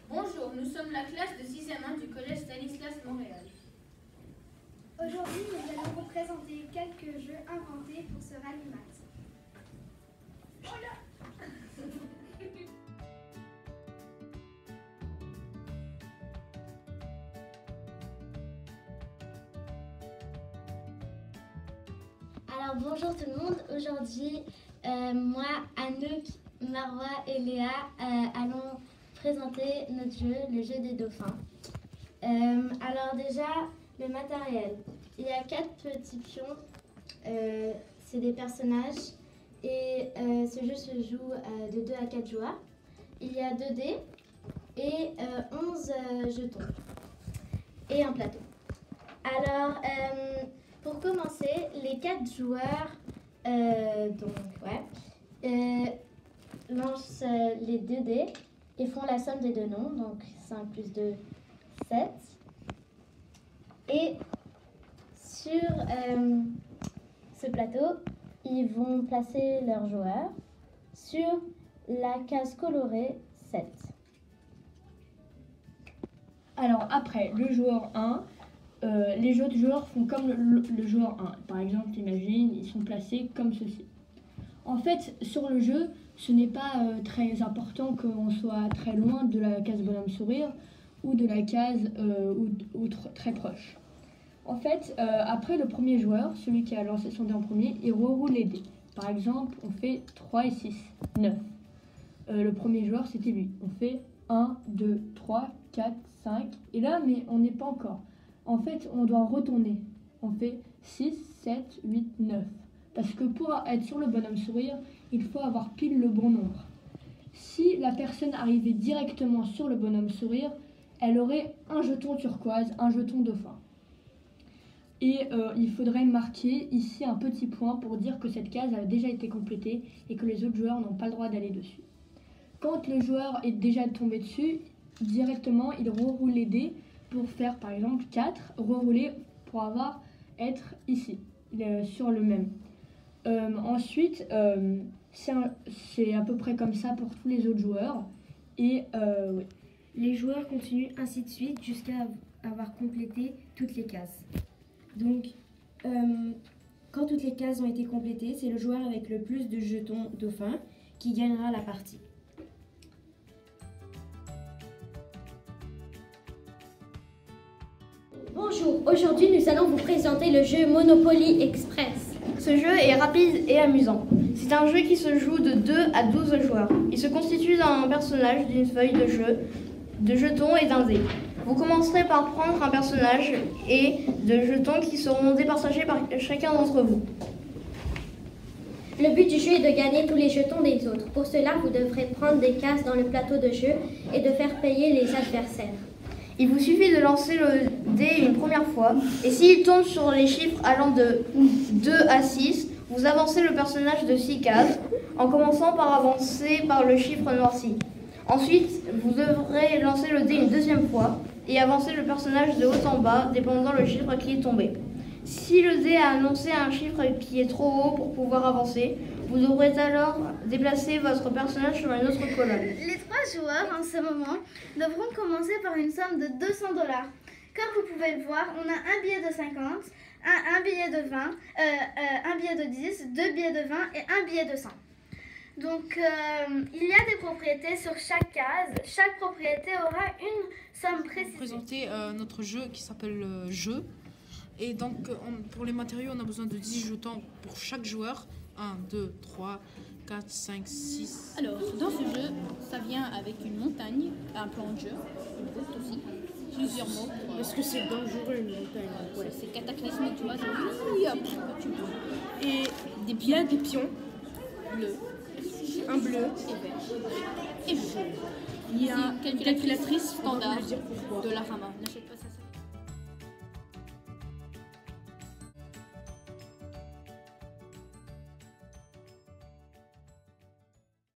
Bonjour, nous sommes la classe de 6e 1 du collège Stanislas Montréal. Aujourd'hui, nous allons vous présenter quelques jeux inventés pour ce rallye-mat. Alors bonjour tout le monde, aujourd'hui moi, Anouk, Marwa et Léa allons présenter notre jeu, le jeu des dauphins. Alors déjà, le matériel. Il y a 4 petits pions, c'est des personnages et ce jeu se joue de 2 à 4 joueurs. Il y a 2 dés et 11 jetons et un plateau. Alors, pour commencer, les 4 joueurs lancent les 2 dés et font la somme des 2 nombres, donc 5 plus 2, 7. Et sur ce plateau, ils vont placer leurs joueurs sur la case colorée 7. Alors après, le joueur 1, les autres joueurs font comme le joueur 1. Par exemple, imagine, ils sont placés comme ceci. En fait, sur le jeu, ce n'est pas très important qu'on soit très loin de la case bonhomme sourire ou de la case très proche. En fait, après le premier joueur, celui qui a lancé son dé en premier, il reroule les dés. Par exemple, on fait 3 et 6, 9. Le premier joueur, c'était lui. On fait 1, 2, 3, 4, 5. Et là, mais on n'est pas encore. En fait, on doit retourner. On fait 6, 7, 8, 9. Parce que pour être sur le bonhomme sourire, il faut avoir pile le bon nombre. Si la personne arrivait directement sur le bonhomme sourire, elle aurait un jeton turquoise, un jeton dauphin. Et il faudrait marquer ici un petit point pour dire que cette case a déjà été complétée et que les autres joueurs n'ont pas le droit d'aller dessus. Quand le joueur est déjà tombé dessus, directement il reroule les dés pour faire par exemple 4, rerouler pour être ici, sur le même. Ensuite, c'est à peu près comme ça pour tous les autres joueurs. Et oui. Les joueurs continuent ainsi de suite jusqu'à avoir complété toutes les cases. Donc, quand toutes les cases ont été complétées, c'est le joueur avec le plus de jetons dauphins qui gagnera la partie. Bonjour, aujourd'hui nous allons vous présenter le jeu Monopoly Express. Ce jeu est rapide et amusant. C'est un jeu qui se joue de 2 à 12 joueurs. Il se constitue d'un personnage, d'une feuille de jeu, de jetons et d'un dé. Vous commencerez par prendre un personnage et de jetons qui seront départagés par chacun d'entre vous. Le but du jeu est de gagner tous les jetons des autres. Pour cela, vous devrez prendre des cases dans le plateau de jeu et de faire payer les adversaires. Il vous suffit de lancer le dé une première fois et s'il tombe sur les chiffres allant de 2 à 6, vous avancez le personnage de 6 cases en commençant par avancer par le chiffre noirci. Ensuite, vous devrez lancer le dé une deuxième fois et avancer le personnage de haut en bas, dépendant le chiffre qui est tombé. Si le dé a annoncé un chiffre qui est trop haut pour pouvoir avancer, vous devrez alors déplacer votre personnage sur une autre colonne. Les 3 joueurs, en ce moment, devront commencer par une somme de 200 $. Comme vous pouvez le voir, on a un billet de 50, un billet de 20, un billet de 10, 2 billets de 20 et un billet de 100. Donc, il y a des propriétés sur chaque case. Chaque propriété aura une somme précise. On va présenter notre jeu qui s'appelle Jeu. Et donc, pour les matériaux, on a besoin de 10 jetons pour chaque joueur. 1, 2, 3, 4, 5, 6. Alors, dans ce jeu, ça vient avec une montagne, un plan de jeu, une route aussi, plusieurs mots. Est-ce que c'est dangereux une montagne? Ouais, c'est cataclysmique, tu vois. Tu peux. Et il y a des pions. Bleu, Un bleu. et vert. Et jaune. Il y a Calculatrice standard de la Rama. N'achète pas ça.